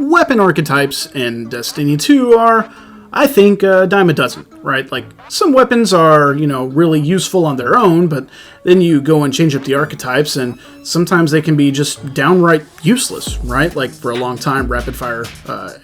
weapon archetypes in Destiny 2 are, I think, a dime a dozen, right? Like, some weapons are, really useful on their own, but then you go and change up the archetypes, and sometimes they can be just downright useless, right? Like, for a long time, rapid-fire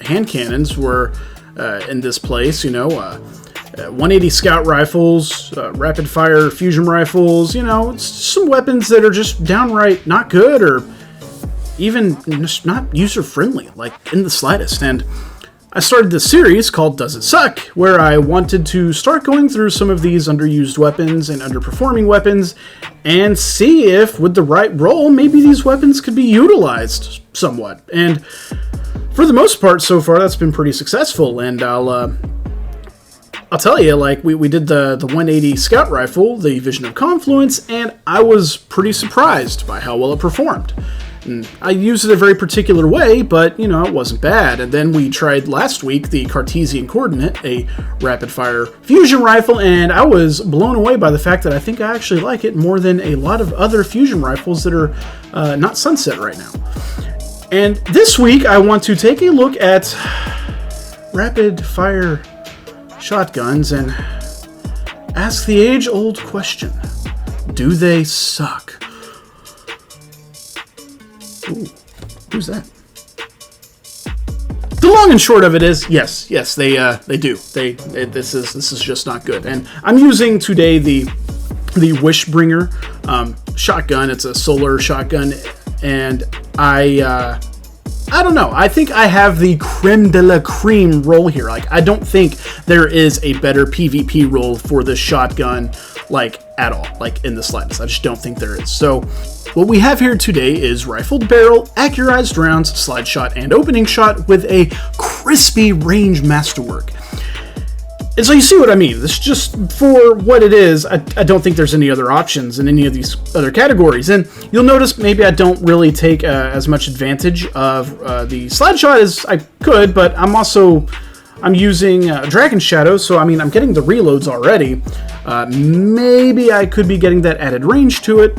hand cannons were in this place, 180 scout rifles, rapid-fire fusion rifles, it's some weapons that are just downright not good, or even just not user-friendly, like, in the slightest. And I started this series called Does It Suck?, where I wanted to start going through some of these underused weapons and underperforming weapons and see if, with the right role, maybe these weapons could be utilized somewhat. And for the most part, so far, that's been pretty successful, and I'll tell you, like, we did the 180 scout rifle, the Vision of Confluence, and I was pretty surprised by how well it performed. And I used it a very particular way, but, it wasn't bad. And then we tried last week the Cartesian Coordinate, a rapid-fire fusion rifle, and I was blown away by the fact that I think I actually like it more than a lot of other fusion rifles that are not sunset right now. And this week, I want to take a look at rapid-fire shotguns and ask the age-old question: do they suck? Ooh, who's that? The long and short of it is, yes, they do. This is just not good. And I'm using today the Wishbringer shotgun. It's a solar shotgun, and I don't know. I think I have the creme de la creme role here. Like, I don't think there is a better PvP role for this shotgun, like, at all, like, in the slightest. I just don't think there is. So what we have here today is rifled barrel, accurized rounds, slide shot, and opening shot with a crispy range masterwork. And so you see what I mean. This, just for what it is, I don't think there's any other options in any of these other categories. And you'll notice maybe I don't really take as much advantage of the slide shot as I could, but I'm using Dragon Shadow, so I'm getting the reloads already. Maybe I could be getting that added range to it,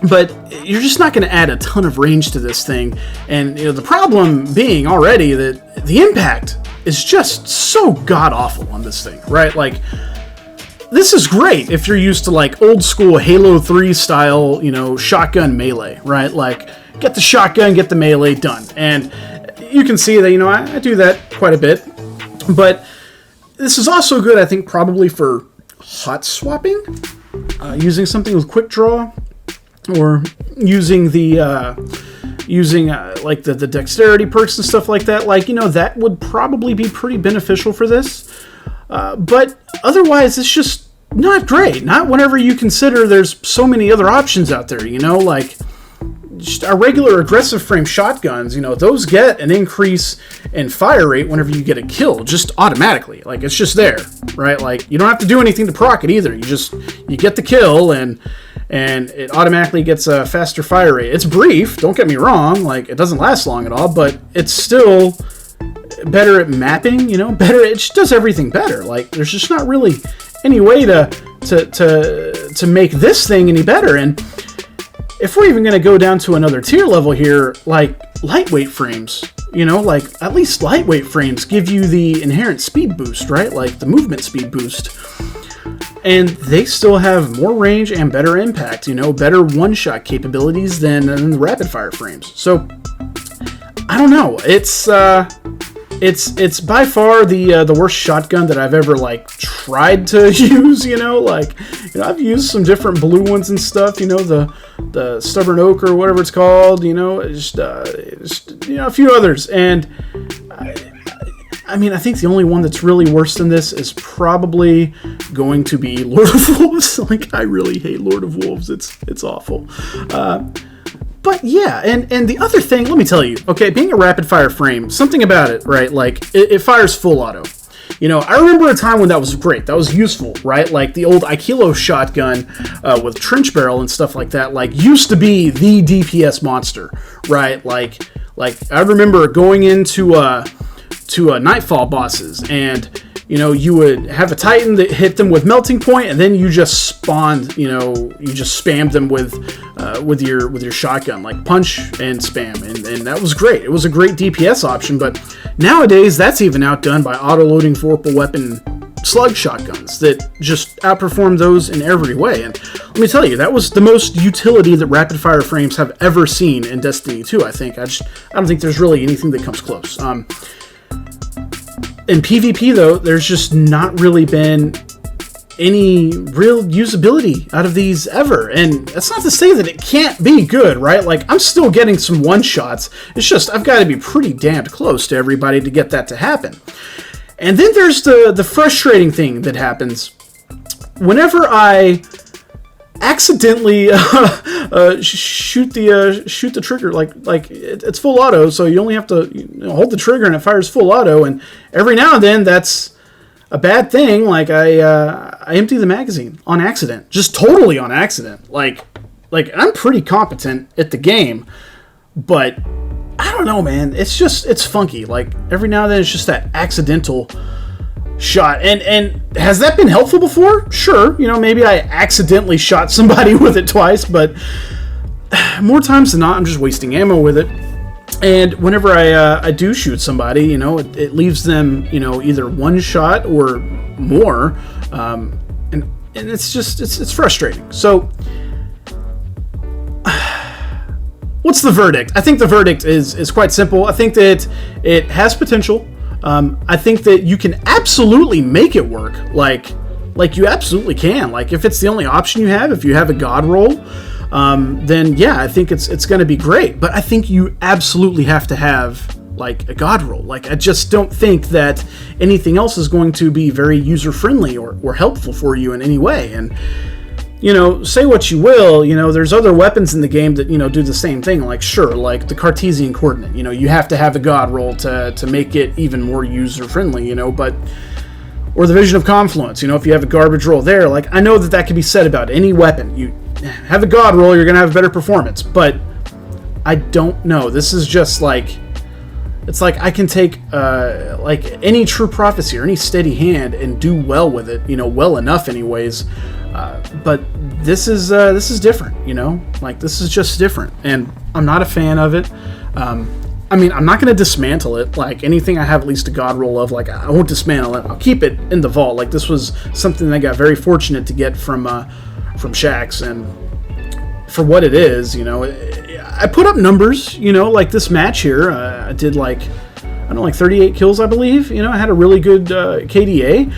but you're just not going to add a ton of range to this thing. And the problem being already that the impact is just so god-awful on this thing, right? Like, this is great if you're used to, like, old-school Halo 3 style, shotgun melee, right? Like, get the shotgun, get the melee, done. And you can see that, I do that quite a bit. But this is also good, I think, probably for hot swapping, using something with quick draw, or using the like the dexterity perks and stuff like that. Like, that would probably be pretty beneficial for this. But otherwise, it's just not great. Not whenever you consider there's so many other options out there, like just our regular aggressive frame shotguns, those get an increase in fire rate whenever you get a kill, just automatically. Like, it's just there, right? Like, you don't have to do anything to proc it either. You get the kill, and it automatically gets a faster fire rate. It's brief, don't get me wrong, like, it doesn't last long at all, but it's still better at mapping, better, it just does everything better. Like, there's just not really any way to make this thing any better. And if we're even going to go down to another tier level here, like lightweight frames, like at least lightweight frames give you the inherent speed boost, right? Like the movement speed boost. And they still have more range and better impact, better one-shot capabilities than the rapid-fire frames. So, I don't know. It's by far the worst shotgun that I've ever, like, tried to use, I've used some different blue ones and stuff, the Stubborn Oak or whatever it's called, just a few others. And I think the only one that's really worse than this is probably going to be Lord of Wolves. Like, I really hate Lord of Wolves. It's awful. But yeah, and the other thing, let me tell you, okay, being a rapid fire frame, something about it, right? Like, it fires full auto. I remember a time when that was great. That was useful, right? Like the old Aikilo shotgun with trench barrel and stuff like that, like, used to be the DPS monster, right? Like I remember going into to Nightfall bosses, and you would have a Titan that hit them with Melting Point, and then you just spawned, you just spammed them with your shotgun, like punch and spam, and that was great. It was a great DPS option, but nowadays that's even outdone by auto-loading vorpal weapon slug shotguns that just outperform those in every way. And let me tell you, that was the most utility that rapid fire frames have ever seen in Destiny 2. I don't think there's really anything that comes close. In PvP, though, there's just not really been any real usability out of these ever. And that's not to say that it can't be good, right? Like, I'm still getting some one-shots. It's just, I've got to be pretty damned close to everybody to get that to happen. And then there's the frustrating thing that happens whenever I accidentally shoot the trigger, like it's full auto, so you only have to hold the trigger and it fires full auto, and every now and then that's a bad thing. Like I empty the magazine on accident, just totally on accident. Like I'm pretty competent at the game, but I don't know, man. It's funky. Like every now and then it's just that accidental shot. And has that been helpful before? Sure. Maybe I accidentally shot somebody with it twice, but more times than not, I'm just wasting ammo with it. And whenever I do shoot somebody, it leaves them, either one shot or more. And it's frustrating. So what's the verdict? I think the verdict is quite simple. I think that it has potential. I think that you can absolutely make it work. Like you absolutely can. Like if it's the only option you have, if you have a god roll, then yeah, I think it's going to be great. But I think you absolutely have to have like a god roll. Like I just don't think that anything else is going to be very user friendly or helpful for you in any way. And say what you will, there's other weapons in the game that, do the same thing. Like, sure, like the Cartesian coordinate, you have to have a god roll to make it even more user-friendly, but... Or the Vision of Confluence, if you have a garbage roll there, like, I know that can be said about any weapon. You have a god roll, you're going to have better performance, but I don't know. This is just like... It's like I can take, like, any True Prophecy or any Steady Hand and do well with it, well enough anyways. But this is different, like this is just different, and I'm not a fan of it. I mean, I'm not going to dismantle it. Like anything I have at least a god roll of, like I won't dismantle it. I'll keep it in the vault. Like this was something that I got very fortunate to get from Shaxx, and for what it is, I put up numbers, like this match here. I did like 38 kills, I believe. I had a really good KDA.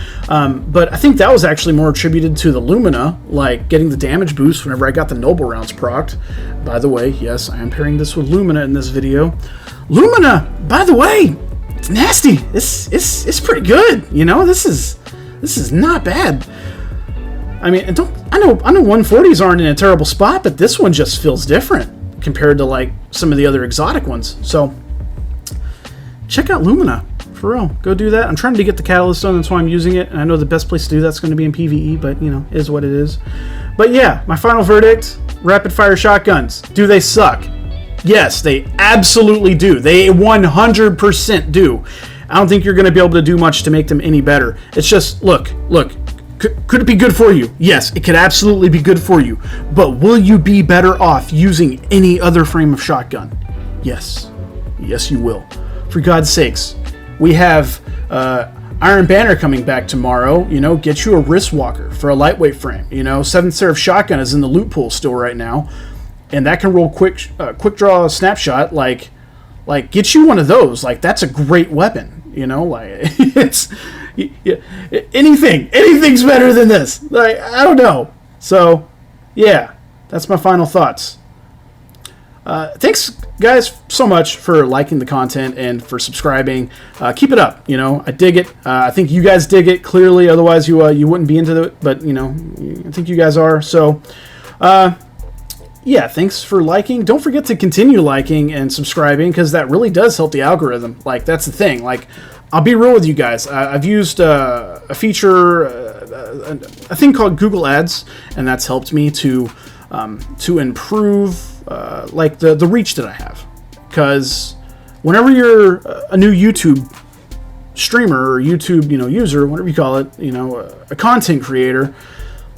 But I think that was actually more attributed to the Lumina, like getting the damage boost whenever I got the Noble Rounds procced. By the way, yes, I am pairing this with Lumina in this video. Lumina, by the way, it's nasty. It's pretty good. This is not bad. I mean, I know 140s aren't in a terrible spot, but this one just feels different compared to like some of the other exotic ones. So check out Lumina, for real. Go do that. I'm trying to get the Catalyst done, that's why I'm using it. And I know the best place to do that's going to be in PvE, but, it is what it is. But yeah, my final verdict, rapid fire shotguns. Do they suck? Yes, they absolutely do. They 100% do. I don't think you're going to be able to do much to make them any better. It's just, look, could it be good for you? Yes, it could absolutely be good for you. But will you be better off using any other frame of shotgun? Yes. Yes, you will. For God's sakes, we have Iron Banner coming back tomorrow. Get you a wrist walker for a lightweight frame. 7th Seraph shotgun is in the loot pool still right now, and that can roll quick draw snapshot. Like get you one of those. Like that's a great weapon. Like it's anything's better than this. Like I don't know. So yeah, that's my final thoughts. Thanks, guys, so much for liking the content and for subscribing. Keep it up. I dig it. I think you guys dig it, clearly. Otherwise, you wouldn't be into it. But, I think you guys are. So, yeah, thanks for liking. Don't forget to continue liking and subscribing, because that really does help the algorithm. Like, that's the thing. Like, I'll be real with you guys. I've used a feature, a thing called Google Ads, and that's helped me to improve like the reach that I have, because whenever you're a new YouTube streamer or YouTube, user, whatever you call it, a content creator,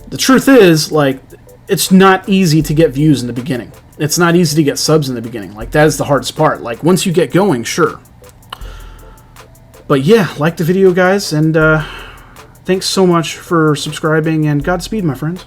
the truth is, like, it's not easy to get views in the beginning. It's not easy to get subs in the beginning. Like, that is the hardest part. Like, once you get going, sure. But yeah, like the video, guys, and thanks so much for subscribing, and Godspeed, my friends.